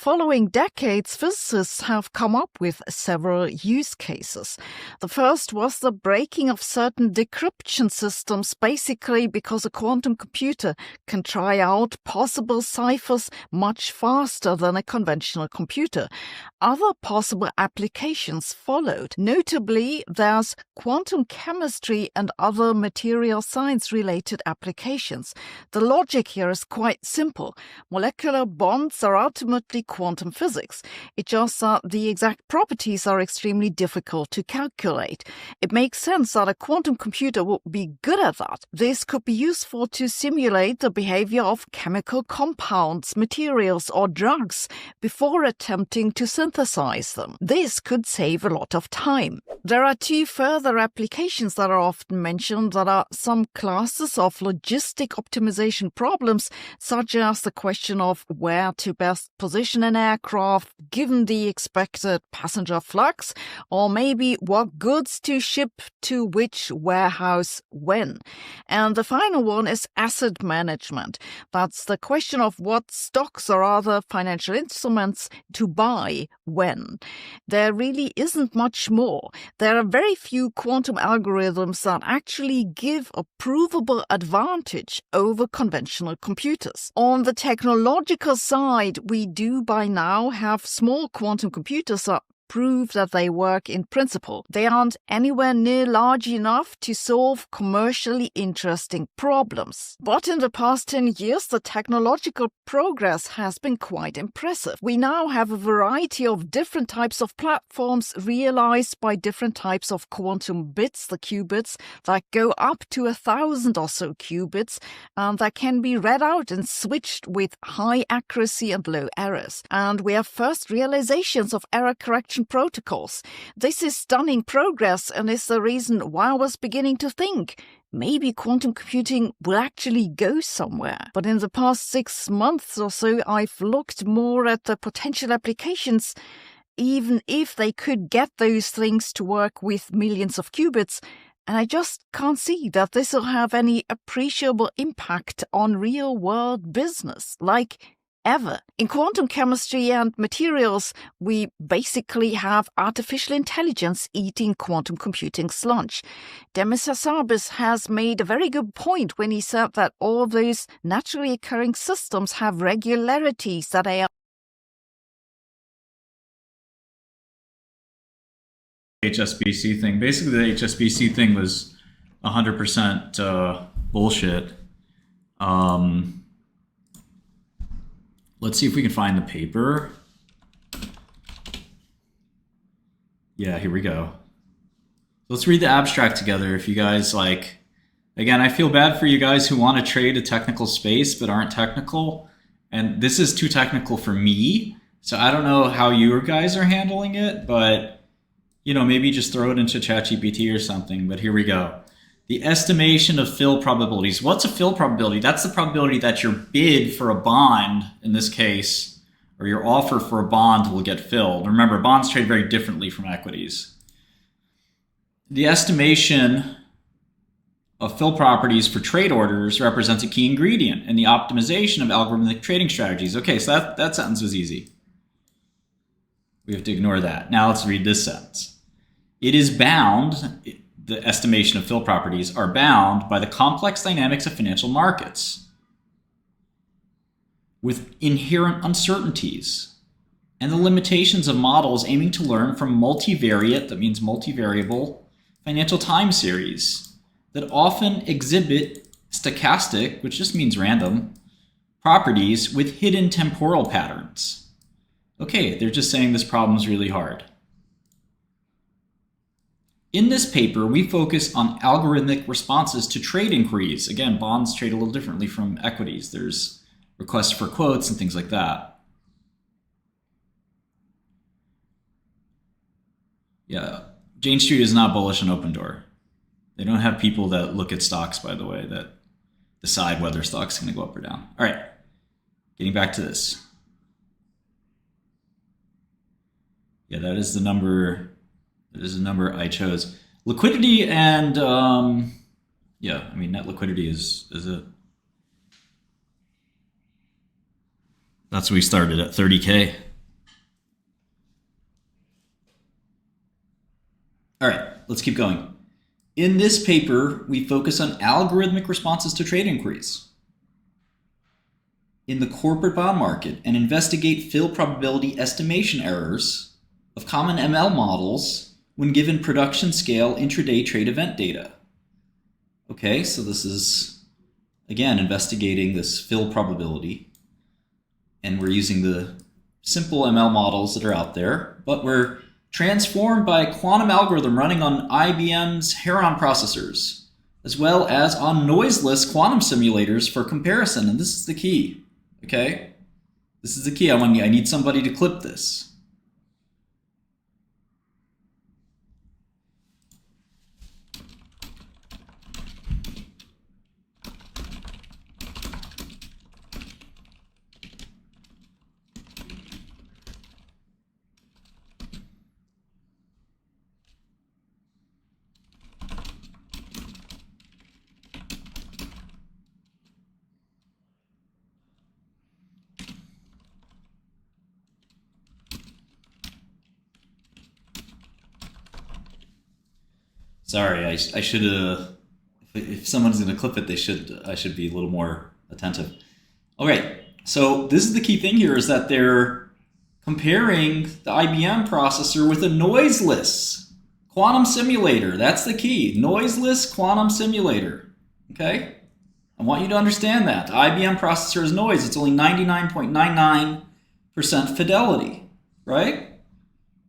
following decades, physicists have come up with several use cases. The first was the breaking of certain decryption systems, basically because a quantum computer can try out possible ciphers much faster than a conventional computer. Other possible applications followed. Notably, there's quantum chemistry and other material science-related applications. The logic here is quite simple. Molecular bonds are ultimately quantum physics. It's just that the exact properties are extremely difficult to calculate. It makes sense that a quantum computer would be good at that. This could be useful to simulate the behavior of chemical compounds, materials, or drugs before attempting to synthesize them. This could save a lot of time. There are two further applications that are often mentioned that are some classes of logistic optimization problems, such as the question of where to best position an aircraft given the expected passenger flux, or maybe what goods to ship to which warehouse when. And the final one is asset management. That's the question of what stocks or other financial instruments to buy when. There really isn't much more. There are very few quantum algorithms that actually give a provable advantage over conventional computers. On the technological side, we do by now have small quantum computers that prove that they work in principle. They aren't anywhere near large enough to solve commercially interesting problems. But in the past 10 years, the technological progress has been quite impressive. We now have a variety of different types of platforms realized by different types of quantum bits, the qubits, that go up to 1,000 or so qubits, and that can be read out and switched with high accuracy and low errors. And we have first realizations of error correction protocols. This is stunning progress and is the reason why I was beginning to think maybe quantum computing will actually go somewhere. But in the past 6 months or so, I've looked more at the potential applications. Even if they could get those things to work with millions of qubits, and I just can't see that this will have any appreciable impact on real-world business, like ever. In quantum chemistry and materials, we basically have artificial intelligence eating quantum computing's lunch. Demis Hassabis has made a very good point when he said that all those naturally occurring systems have regularities that are HSBC thing. Basically, the HSBC thing was 100% bullshit. Let's see if we can find the paper. Yeah, here we go. Let's read the abstract together if you guys like. Again, I feel bad for you guys who want to trade a technical space but aren't technical. And this is too technical for me. So I don't know how you guys are handling it, but you know, maybe just throw it into ChatGPT or something. But here we go. The estimation of fill probabilities. What's a fill probability? That's the probability that your bid for a bond, in this case, or your offer for a bond will get filled. Remember, bonds trade very differently from equities. The estimation of fill properties for trade orders represents a key ingredient in the optimization of algorithmic trading strategies. Okay, so that sentence was easy. We have to ignore that. Now let's read this sentence. It is bound, the estimation of fill properties are bound by the complex dynamics of financial markets with inherent uncertainties and the limitations of models aiming to learn from multivariate, that means multivariable, financial time series that often exhibit stochastic, which just means random, properties with hidden temporal patterns. Okay, they're just saying this problem is really hard. In this paper, we focus on algorithmic responses to trade inquiries. Again, bonds trade a little differently from equities. There's requests for quotes and things like that. Yeah, Jane Street is not bullish on Open Door. They don't have people that look at stocks, by the way, that decide whether stock's going to go up or down. All right, getting back to this. Yeah, that is the number. That is the number I chose. Liquidity and yeah, I mean net liquidity is it? That's what we started at 30K. All right, let's keep going. In this paper, we focus on algorithmic responses to trade inquiries in the corporate bond market and investigate fill probability estimation errors of common ML models when given production scale intraday trade event data. Okay, so this is, again, investigating this fill probability, and we're using the simple ML models that are out there, but we're transformed by a quantum algorithm running on IBM's Heron processors, as well as on noiseless quantum simulators for comparison. And this is the key, okay? This is the key. I need somebody to clip this. Sorry, I should have. If someone's going to clip it, I should be a little more attentive. Okay, so this is the key thing here: is that they're comparing the IBM processor with a noiseless quantum simulator. That's the key: noiseless quantum simulator. Okay, I want you to understand that the IBM processor is noise. It's only 99.99% fidelity, right?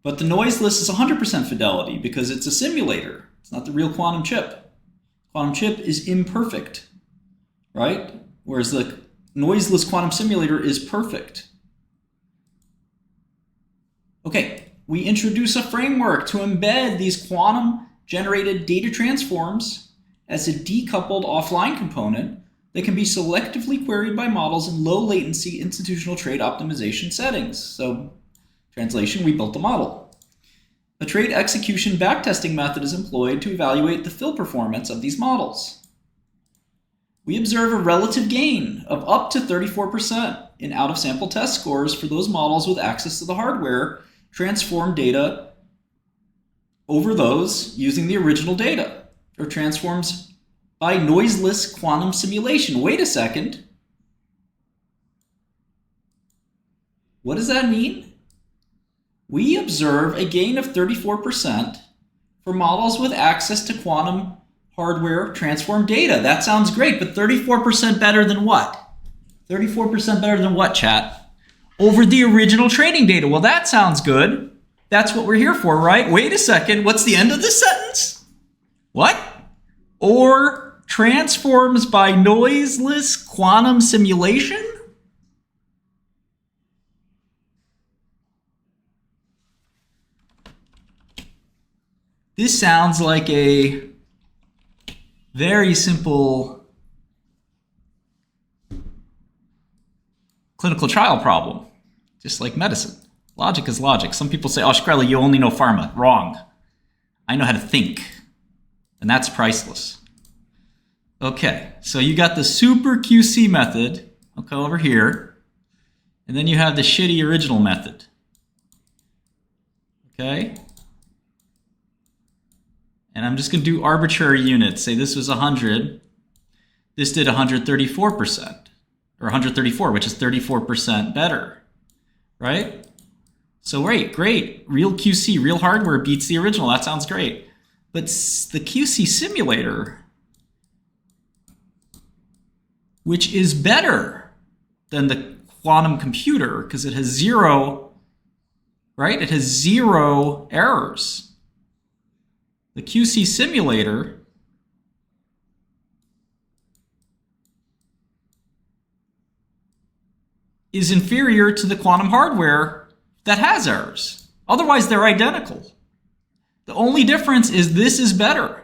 But the noiseless is 100% fidelity because it's a simulator. It's not the real quantum chip. Quantum chip is imperfect, right? Whereas the noiseless quantum simulator is perfect. Okay, we introduce a framework to embed these quantum-generated data transforms as a decoupled offline component that can be selectively queried by models in low-latency institutional trade optimization settings. So, translation, we built the model. A trade execution backtesting method is employed to evaluate the fill performance of these models. We observe a relative gain of up to 34% in out-of-sample test scores for those models with access to the hardware, transform data over those using the original data, or transforms by noiseless quantum simulation. Wait a second. What does that mean? We observe a gain of 34% for models with access to quantum hardware transform data. That sounds great, but 34% better than what? 34% better than what, chat? Over the original training data. Well, that sounds good. That's what we're here for, right? Wait a second. What's the end of this sentence? What? Or transforms by noiseless quantum simulation? This sounds like a very simple clinical trial problem, just like medicine. Logic is logic. Some people say, oh, Shkreli, you only know pharma. Wrong. I know how to think, and that's priceless. Okay, so you got the super QC method, okay, over here, and then you have the shitty original method. Okay? And I'm just going to do arbitrary units. Say this was 100. This did 134%. Or 134, which is 34% better. Right? So great. Real QC, real hardware beats the original. That sounds great. But the QC simulator, which is better than the quantum computer, because it has zero, right? It has zero errors. The QC simulator is inferior to the quantum hardware that has errors. Otherwise, they're identical. The only difference is this is better.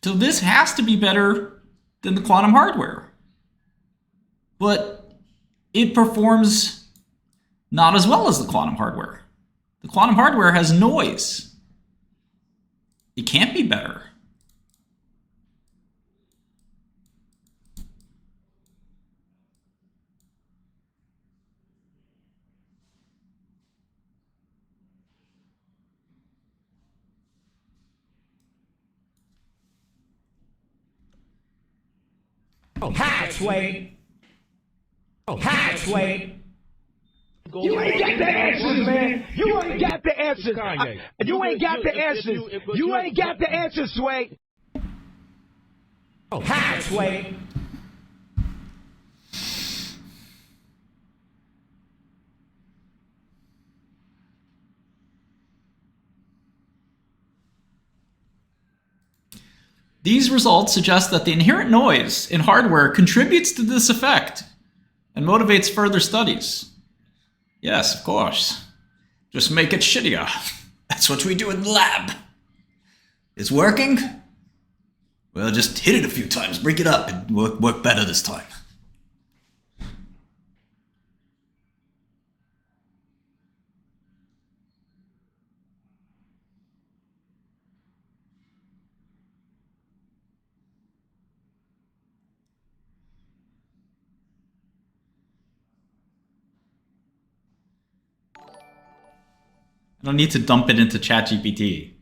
So this has to be better than the quantum hardware. But it performs not as well as the quantum hardware. The quantum hardware has noise. It can't be better. Hi, Sway. Hi, Sway. You ain't got the answers, man. You ain't got the answers. You ain't got the answers. You ain't got the answers, Sway. Hi, Sway. These results suggest that the inherent noise in hardware contributes to this effect and motivates further studies. Yes, of course. Just make it shittier. That's what we do in the lab. It's working? Well, just hit it a few times, break it up, and work better this time. I don't need to dump it into ChatGPT.